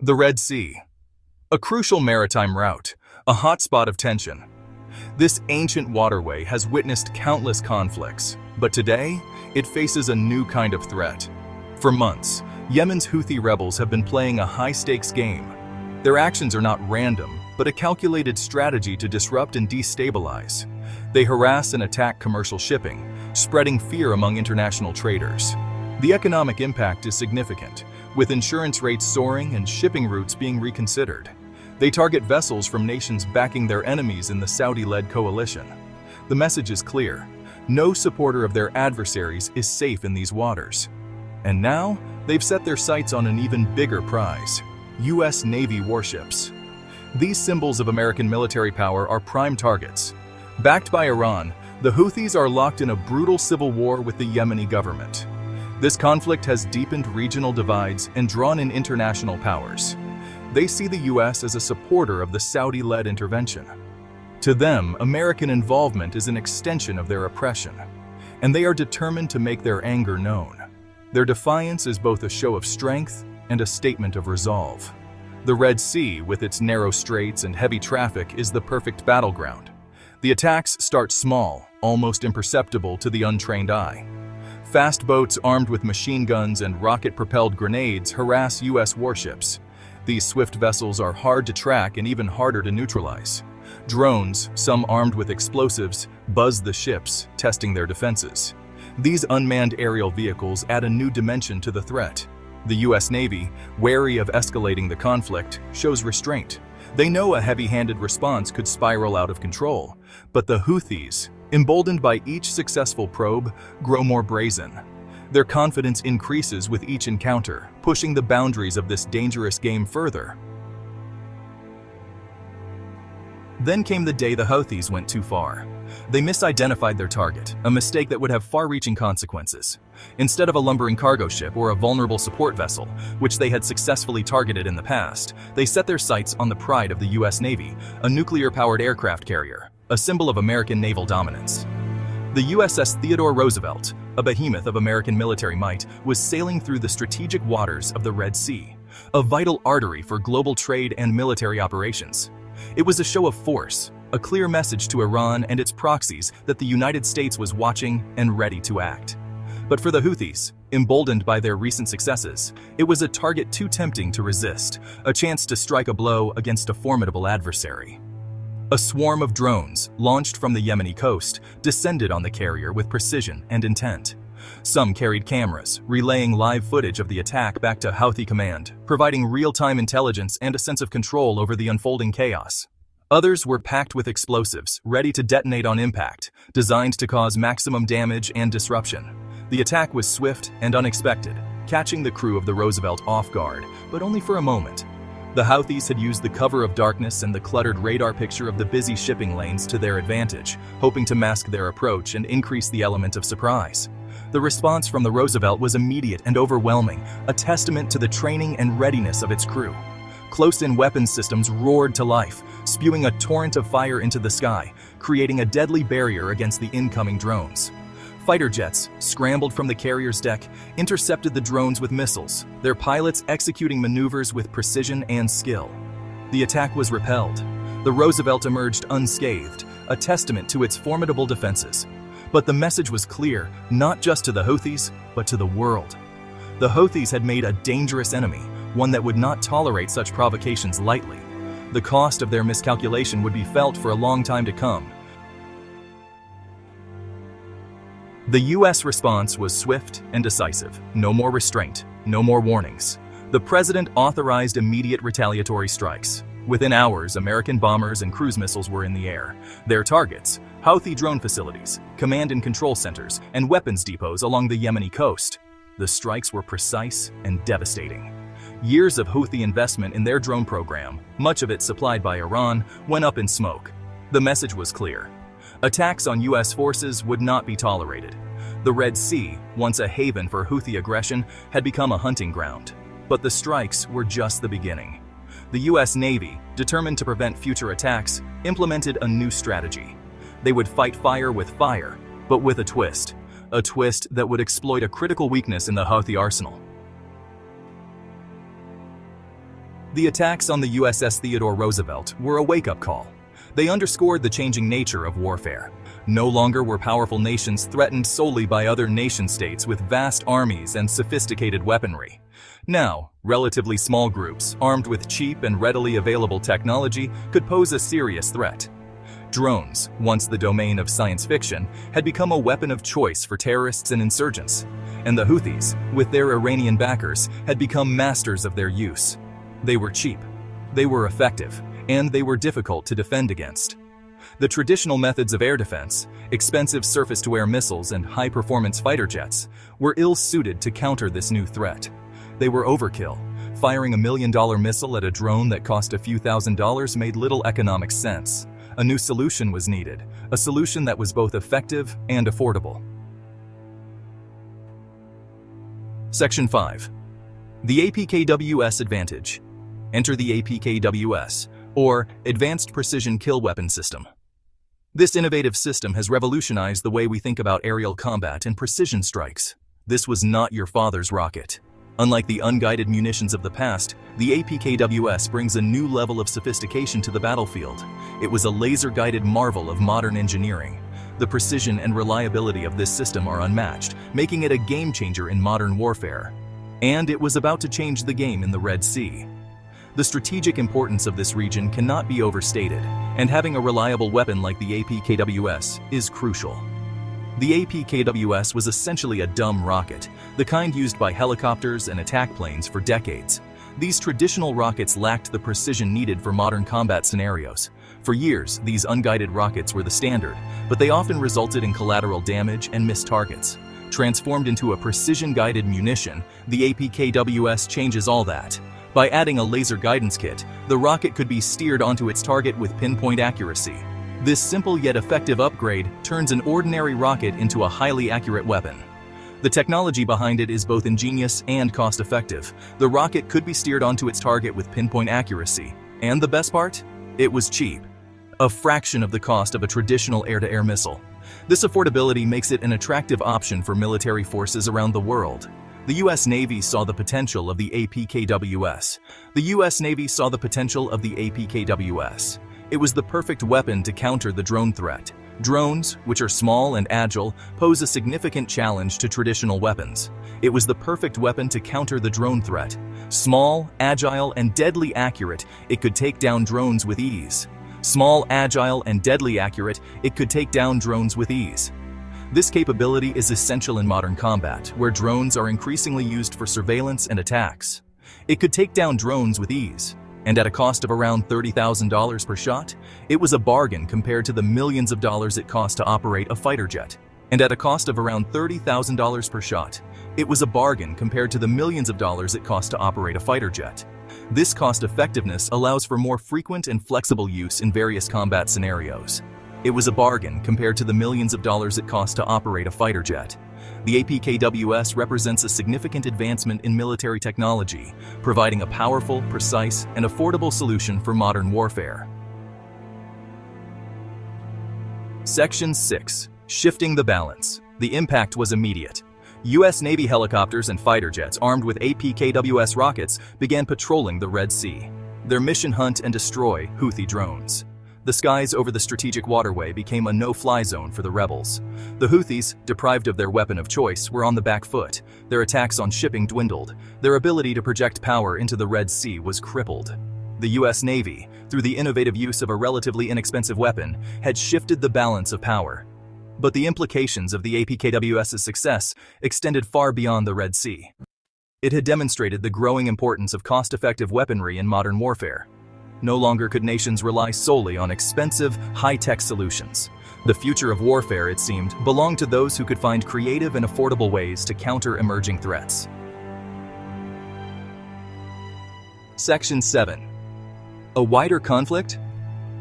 The Red Sea, a crucial maritime route, a hotspot of tension. This ancient waterway has witnessed countless conflicts, but today, it faces a new kind of threat. For months, Yemen's Houthi rebels have been playing a high-stakes game. Their actions are not random, but a calculated strategy to disrupt and destabilize. They harass and attack commercial shipping, spreading fear among international traders. The economic impact is significant, with insurance rates soaring and shipping routes being reconsidered. They target vessels from nations backing their enemies in the Saudi-led coalition. The message is clear: no supporter of their adversaries is safe in these waters. And now, they've set their sights on an even bigger prize: U.S. Navy warships. These symbols of American military power are prime targets. Backed by Iran, the Houthis are locked in a brutal civil war with the Yemeni government. This conflict has deepened regional divides and drawn in international powers. They see the U.S. as a supporter of the Saudi-led intervention. To them, American involvement is an extension of their oppression, and they are determined to make their anger known. Their defiance is both a show of strength and a statement of resolve. The Red Sea, with its narrow straits and heavy traffic, is the perfect battleground. The attacks start small, almost imperceptible to the untrained eye. Fast boats armed with machine guns and rocket-propelled grenades harass U.S. warships. These swift vessels are hard to track and even harder to neutralize. Drones, some armed with explosives, buzz the ships, testing their defenses. These unmanned aerial vehicles add a new dimension to the threat. The U.S. Navy, wary of escalating the conflict, shows restraint. They know a heavy-handed response could spiral out of control, but the Houthis, emboldened by each successful probe, grow more brazen. Their confidence increases with each encounter, pushing the boundaries of this dangerous game further. Then came the day the Houthis went too far. They misidentified their target, a mistake that would have far-reaching consequences. Instead of a lumbering cargo ship or a vulnerable support vessel, which they had successfully targeted in the past, they set their sights on the pride of the U.S. Navy, a nuclear-powered aircraft carrier, a symbol of American naval dominance. The USS Theodore Roosevelt, a behemoth of American military might, was sailing through the strategic waters of the Red Sea, a vital artery for global trade and military operations. It was a show of force, a clear message to Iran and its proxies that the United States was watching and ready to act. But for the Houthis, emboldened by their recent successes, it was a target too tempting to resist, a chance to strike a blow against a formidable adversary. A swarm of drones, launched from the Yemeni coast, descended on the carrier with precision and intent. Some carried cameras, relaying live footage of the attack back to Houthi command, providing real-time intelligence and a sense of control over the unfolding chaos. Others were packed with explosives, ready to detonate on impact, designed to cause maximum damage and disruption. The attack was swift and unexpected, catching the crew of the Roosevelt off guard, but only for a moment. The Houthis had used the cover of darkness and the cluttered radar picture of the busy shipping lanes to their advantage, hoping to mask their approach and increase the element of surprise. The response from the Roosevelt was immediate and overwhelming, a testament to the training and readiness of its crew. Close-in weapons systems roared to life, spewing a torrent of fire into the sky, creating a deadly barrier against the incoming drones. Fighter jets, scrambled from the carrier's deck, intercepted the drones with missiles, their pilots executing maneuvers with precision and skill. The attack was repelled. The Roosevelt emerged unscathed, a testament to its formidable defenses. But the message was clear, not just to the Houthis, but to the world. The Houthis had made a dangerous enemy, one that would not tolerate such provocations lightly. The cost of their miscalculation would be felt for a long time to come. The U.S. response was swift and decisive. No more restraint, no more warnings. The president authorized immediate retaliatory strikes. Within hours, American bombers and cruise missiles were in the air. Their targets: Houthi drone facilities, command and control centers, and weapons depots along the Yemeni coast. The strikes were precise and devastating. Years of Houthi investment in their drone program, much of it supplied by Iran, went up in smoke. The message was clear: attacks on U.S. forces would not be tolerated. The Red Sea, once a haven for Houthi aggression, had become a hunting ground. But the strikes were just the beginning. The U.S. Navy, determined to prevent future attacks, implemented a new strategy. They would fight fire with fire, but with a twist that would exploit a critical weakness in the Houthi arsenal. The attacks on the USS Theodore Roosevelt were a wake-up call. They underscored the changing nature of warfare. No longer were powerful nations threatened solely by other nation-states with vast armies and sophisticated weaponry. Now, relatively small groups, armed with cheap and readily available technology, could pose a serious threat. Drones, once the domain of science fiction, had become a weapon of choice for terrorists and insurgents. And the Houthis, with their Iranian backers, had become masters of their use. They were cheap, they were effective, and they were difficult to defend against. The traditional methods of air defense, expensive surface-to-air missiles and high-performance fighter jets, were ill-suited to counter this new threat. They were overkill. Firing $1 million missile at a drone that cost a few $1,000s made little economic sense. A new solution was needed, a solution that was both effective and affordable. Section 5. The APKWS Advantage. Enter the APKWS, or Advanced Precision Kill Weapon System. This innovative system has revolutionized the way we think about aerial combat and precision strikes. This was not your father's rocket. Unlike the unguided munitions of the past, the APKWS brings a new level of sophistication to the battlefield. It was a laser-guided marvel of modern engineering. The precision and reliability of this system are unmatched, making it a game-changer in modern warfare. And it was about to change the game in the Red Sea. The strategic importance of this region cannot be overstated, and having a reliable weapon like the APKWS is crucial. The APKWS was essentially a dumb rocket, the kind used by helicopters and attack planes for decades. These traditional rockets lacked the precision needed for modern combat scenarios. For years, these unguided rockets were the standard, but they often resulted in collateral damage and missed targets. Transformed into a precision-guided munition, the APKWS changes all that. By adding a laser guidance kit, the rocket could be steered onto its target with pinpoint accuracy. This simple yet effective upgrade turns an ordinary rocket into a highly accurate weapon. The technology behind it is both ingenious and cost-effective. The rocket could be steered onto its target with pinpoint accuracy. And the best part? It was cheap. A fraction of the cost of a traditional air-to-air missile. This affordability makes it an attractive option for military forces around the world. The U.S. Navy saw the potential of the APKWS. The U.S. Navy saw the potential of the APKWS. It was the perfect weapon to counter the drone threat. Drones, which are small and agile, pose a significant challenge to traditional weapons. It was the perfect weapon to counter the drone threat. Small, agile, and deadly accurate, it could take down drones with ease. Small, agile, and deadly accurate, it could take down drones with ease. This capability is essential in modern combat, where drones are increasingly used for surveillance and attacks. It could take down drones with ease, and at a cost of around $30,000 per shot, it was a bargain compared to the millions of dollars it cost to operate a fighter jet. And at a cost of around $30,000 per shot, it was a bargain compared to the millions of dollars it cost to operate a fighter jet. This cost-effectiveness allows for more frequent and flexible use in various combat scenarios. It was a bargain compared to the millions of dollars it cost to operate a fighter jet. The APKWS represents a significant advancement in military technology, providing a powerful, precise, and affordable solution for modern warfare. Section 6. Shifting the balance. The impact was immediate. U.S. Navy helicopters and fighter jets armed with APKWS rockets began patrolling the Red Sea. Their mission: hunt and destroy Houthi drones. The skies over the strategic waterway became a no-fly zone for the rebels. The Houthis, deprived of their weapon of choice, were on the back foot. Their attacks on shipping dwindled. Their ability to project power into the Red Sea was crippled. The U.S. Navy, through the innovative use of a relatively inexpensive weapon, had shifted the balance of power. But the implications of the APKWS's success extended far beyond the Red Sea. It had demonstrated the growing importance of cost-effective weaponry in modern warfare. No longer could nations rely solely on expensive, high-tech solutions. The future of warfare, it seemed, belonged to those who could find creative and affordable ways to counter emerging threats. Section 7. A wider conflict?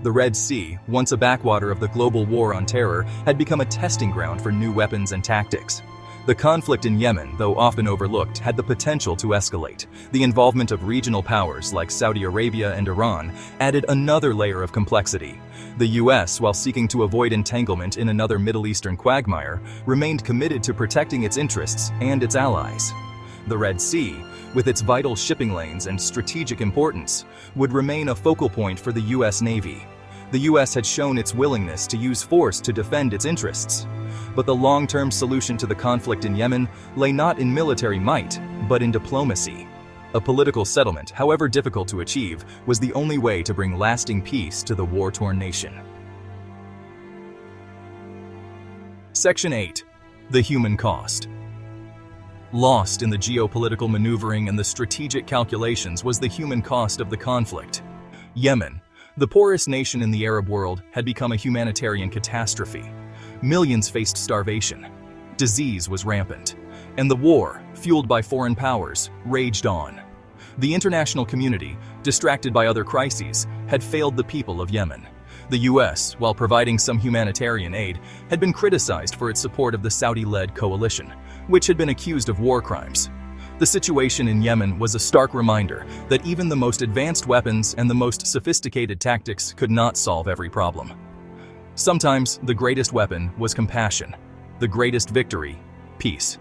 The Red Sea, once a backwater of the global war on terror, had become a testing ground for new weapons and tactics. The conflict in Yemen, though often overlooked, had the potential to escalate. The involvement of regional powers like Saudi Arabia and Iran added another layer of complexity. The U.S., while seeking to avoid entanglement in another Middle Eastern quagmire, remained committed to protecting its interests and its allies. The Red Sea, with its vital shipping lanes and strategic importance, would remain a focal point for the U.S. Navy. The U.S. had shown its willingness to use force to defend its interests. But the long-term solution to the conflict in Yemen lay not in military might, but in diplomacy. A political settlement, however difficult to achieve, was the only way to bring lasting peace to the war-torn nation. Section 8. The human cost. Lost in the geopolitical maneuvering and the strategic calculations was the human cost of the conflict. Yemen, the poorest nation in the Arab world, had become a humanitarian catastrophe. Millions faced starvation. Disease was rampant. And the war, fueled by foreign powers, raged on. The international community, distracted by other crises, had failed the people of Yemen. The U.S., while providing some humanitarian aid, had been criticized for its support of the Saudi-led coalition, which had been accused of war crimes. The situation in Yemen was a stark reminder that even the most advanced weapons and the most sophisticated tactics could not solve every problem. Sometimes the greatest weapon was compassion, the greatest victory, peace.